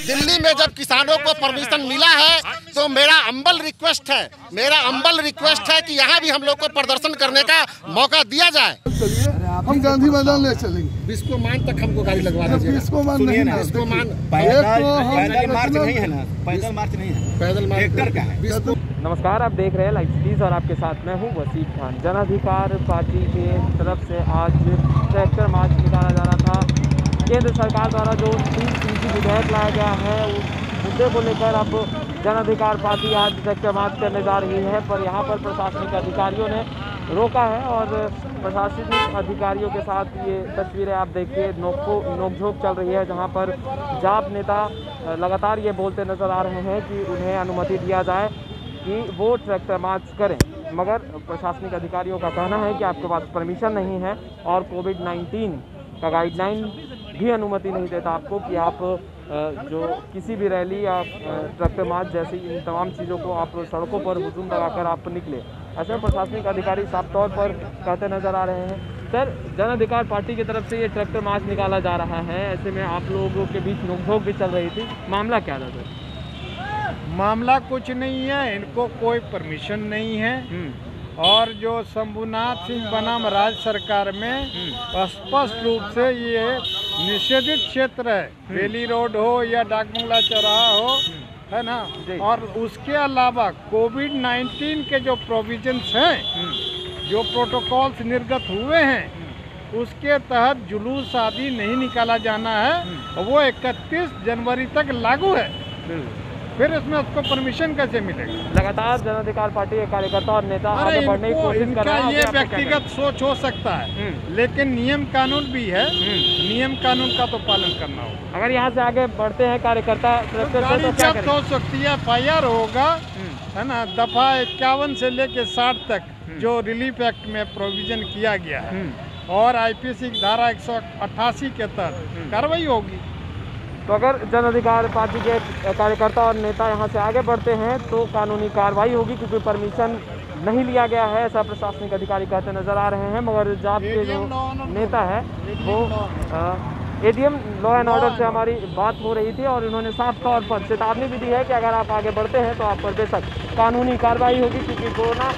दिल्ली में जब किसानों को परमिशन मिला है तो मेरा अम्बल रिक्वेस्ट है कि यहाँ भी हम लोग को प्रदर्शन करने का मौका दिया जाए। हम गांधी मैदान ले चलेंगे, बिस्कोमान तक हमको गाड़ी लगवा दीजिए। बिस्कोमान नहीं है, पैदल मार्च नहीं है ना, पैदल मार्च नहीं है, पैदल मार्च का है। नमस्कार, आप देख रहे हैं लाइव सिटीज और आपके साथ मैं हूं वसीम खान। जन अधिकार पार्टी के तरफ से आज ट्रैक्टर मार्च निकाला जा रहा था। केंद्र सरकार द्वारा जो 3 कृषि विधेयक लाया गया है उस मुद्दे को लेकर अब जन अधिकार पार्टी आज ट्रैक्टर मार्च करने जा रही है, पर यहाँ पर प्रशासनिक अधिकारियों ने रोका है और प्रशासनिक अधिकारियों के साथ ये तस्वीरें आप देखिए नोकझोंक चल रही है, जहाँ पर जाप नेता लगातार ये बोलते नजर आ रहे हैं कि उन्हें अनुमति दिया जाए कि वो ट्रैक्टर मार्च करें, मगर प्रशासनिक अधिकारियों का कहना है कि आपके पास परमिशन नहीं है और कोविड-19 का गाइडलाइन भी अनुमति नहीं देता आपको कि आप जो किसी भी रैली या ट्रैक्टर मार्च जैसी इन तमाम चीज़ों को आप सड़कों पर हुजूम लगाकर आप निकले। ऐसे में प्रशासनिक अधिकारी साफ तौर पर कहते नज़र आ रहे हैं। सर, जन अधिकार पार्टी की तरफ से ये ट्रैक्टर मार्च निकाला जा रहा है, ऐसे में आप लोगों के बीच नोकझोंक भी चल रही थी, मामला क्या था सर? मामला कुछ नहीं है, इनको कोई परमिशन नहीं है और जो शंभुनाथ सिंह बनाम राज्य सरकार में स्पष्ट रूप से ये निषेधित क्षेत्र है, बेली रोड हो या डाकबंगला चौराहा हो, है ना। और उसके अलावा कोविड-19 के जो प्रोविजंस हैं, जो प्रोटोकॉल्स निर्गत हुए हैं, उसके तहत जुलूस आदि नहीं निकाला जाना है। वो 31 जनवरी तक लागू है, फिर इसमें उसको परमिशन कैसे मिलेगा? लगातार जन अधिकार पार्टी के कार्यकर्ता और नेता आगे बढ़ने की कोशिश कर रहे हैं। ये व्यक्तिगत सोच हो सकता है, लेकिन नियम कानून भी है, नियम कानून का तो पालन करना होगा। अगर यहाँ से आगे बढ़ते हैं कार्यकर्ता गाड़ी जब्त हो सकती है, FIR होगा, है ना। दफा 51 से लेके 60 तक जो रिलीफ एक्ट में प्रोविजन किया गया है और IPC धारा 188 के तहत कार्रवाई होगी। तो अगर जन अधिकार पार्टी के कार्यकर्ता और नेता यहाँ से आगे बढ़ते हैं तो कानूनी कार्रवाई होगी, क्योंकि परमिशन नहीं लिया गया है, ऐसा प्रशासनिक अधिकारी कहते नजर आ रहे हैं। मगर जाप के जो नेता है वो ADM लॉ एंड ऑर्डर से हमारी बात हो रही थी और उन्होंने साफ तौर पर चेतावनी भी दी है कि अगर आप आगे बढ़ते हैं तो आप पर बेशक कानूनी कार्रवाई होगी, क्योंकि कोरोना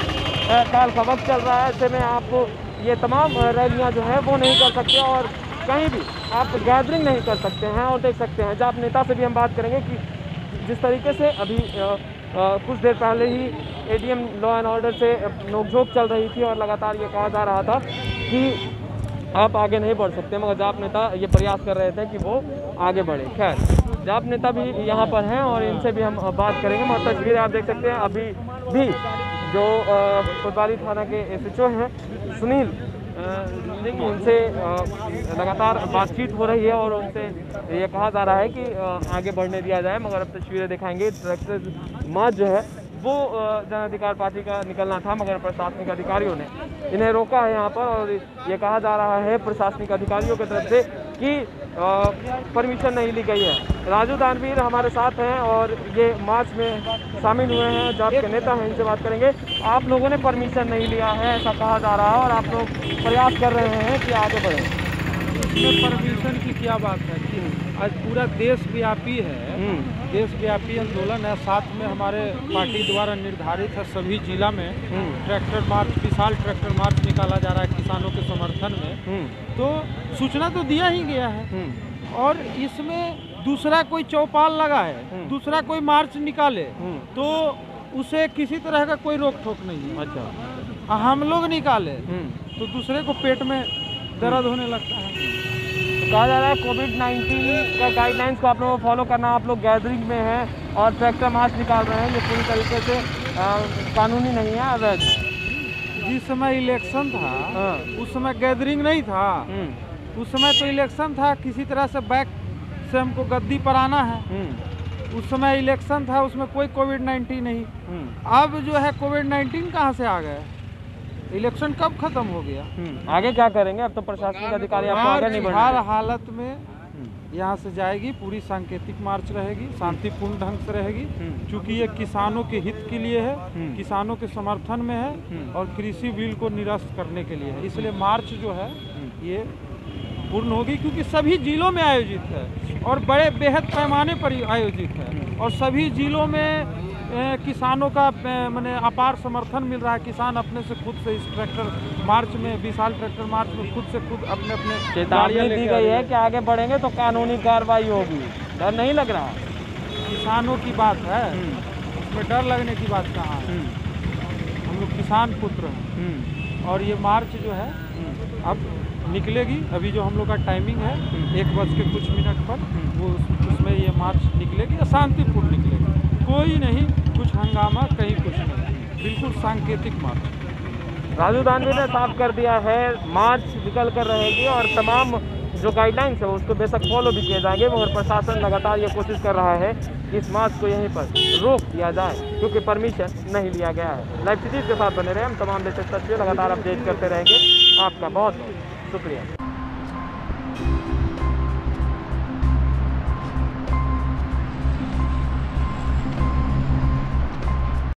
काल का वक्त चल रहा है। ऐसे में आप ये तमाम रैलियाँ जो है वो नहीं कर सकते और कहीं भी आप गैदरिंग नहीं कर सकते हैं। और देख सकते हैं जाप नेता से भी हम बात करेंगे कि जिस तरीके से अभी कुछ देर पहले ही ADM लॉ एंड ऑर्डर से नोकझोंक चल रही थी और लगातार ये कहा जा रहा था कि आप आगे नहीं बढ़ सकते, मगर जाप नेता ये प्रयास कर रहे थे कि वो आगे बढ़े। खैर, जाप नेता भी यहाँ पर हैं और इनसे भी हम बात करेंगे। मगर तस्वीरें आप देख सकते हैं, अभी भी जो कोतवाली थाना के SHO हैं सुनील, लेकिन उनसे लगातार बातचीत हो रही है और उनसे ये कहा जा रहा है कि आगे बढ़ने दिया जाए। मगर अब तस्वीरें दिखाएंगे, ट्रैक्टर मार्च जो है वो जन अधिकार पार्टी का निकलना था, मगर प्रशासनिक अधिकारियों ने इन्हें रोका है यहाँ पर। और ये कहा जा रहा है प्रशासनिक अधिकारियों की तरफ से कि परमिशन नहीं ली गई है। राजू दानवीर हमारे साथ हैं और ये मार्च में शामिल हुए हैं, जाप के नेता हैं, इनसे बात करेंगे। आप लोगों ने परमिशन नहीं लिया है ऐसा कहा जा रहा है और आप लोग प्रयास कर रहे हैं कि आगे बढ़ें। इसमें परमिशन की क्या बात है कि आज पूरा देशव्यापी है, देशव्यापी आंदोलन है। साथ में हमारे पार्टी द्वारा निर्धारित है सभी जिला में ट्रैक्टर मार्च, विशाल ट्रैक्टर मार्च निकाला जा रहा है किसानों के समर्थन में। तो सूचना तो दिया ही गया है और इसमें दूसरा कोई चौपाल लगा है, दूसरा कोई मार्च निकाले तो उसे किसी तरह का कोई रोक टोक नहीं है। अच्छा, हम लोग निकाले तो दूसरे को पेट में दर्द होने लगता है। तो कहा जा रहा है कोविड-19 का गाइडलाइंस को आप लोगों को फॉलो करना, आप लोग गैदरिंग में हैं और ट्रैक्टर मार्च निकाल रहे हैं, ये पूरी तरीके से कानूनी नहीं है, अवैध है। जिस समय इलेक्शन था उस समय गैदरिंग नहीं था, उस समय तो इलेक्शन था, किसी तरह से बैक से हमको गद्दी पर आना है। उस समय इलेक्शन था, उसमें कोई कोविड-19 नहीं। अब जो है कोविड-19 कहाँ से आ गए? इलेक्शन कब खत्म हो गया? आगे क्या करेंगे? अब तो प्रशासनिक अधिकारी आपको आगे नहीं बढ़ने हर हालत में यहाँ से जाएगी, पूरी सांकेतिक मार्च रहेगी, शांतिपूर्ण ढंग से रहेगी, क्योंकि ये किसानों के हित के लिए है, किसानों के समर्थन में है और कृषि बिल को निरस्त करने के लिए है। इसलिए मार्च जो है ये शांतिपूर्ण होगी, क्योंकि सभी जिलों में आयोजित है और बड़े बेहद पैमाने पर आयोजित है और सभी जिलों में किसानों का माने अपार समर्थन मिल रहा है। किसान अपने से खुद से इस ट्रैक्टर मार्च में, विशाल ट्रैक्टर मार्च में खुद से खुद अपने चेतावनी दी गई है कि आगे बढ़ेंगे तो कानूनी कार्रवाई होगी। डर नहीं लग रहा? किसानों की बात है, उसमें डर लगने की बात कहाँ है। हम लोग किसान पुत्र हैं और ये मार्च जो है अब निकलेगी। अभी जो हम लोग का टाइमिंग है 1:00 पर, वो उसमें ये मार्च निकलेगी और शांतिपूर्ण निकलेगी। कोई नहीं, कुछ हंगामा, कहीं कुछ नहीं, बिल्कुल सांकेतिक मार्च। राजू दानवे ने साफ कर दिया है मार्च निकल कर रहेगी और तमाम जो गाइडलाइंस है उसको बेशक फॉलो भी किए जाएंगे, मगर प्रशासन लगातार ये कोशिश कर रहा है कि इस मार्च को यहीं पर रोक दिया जाए क्योंकि परमिशन नहीं लिया गया है। लाइव सिटीज के साथ बने रहे, हम तमाम लेटेस्ट तस्वीरें लगातार अपडेट करते रहेंगे। आपका बहुत बहुत शुक्रिया।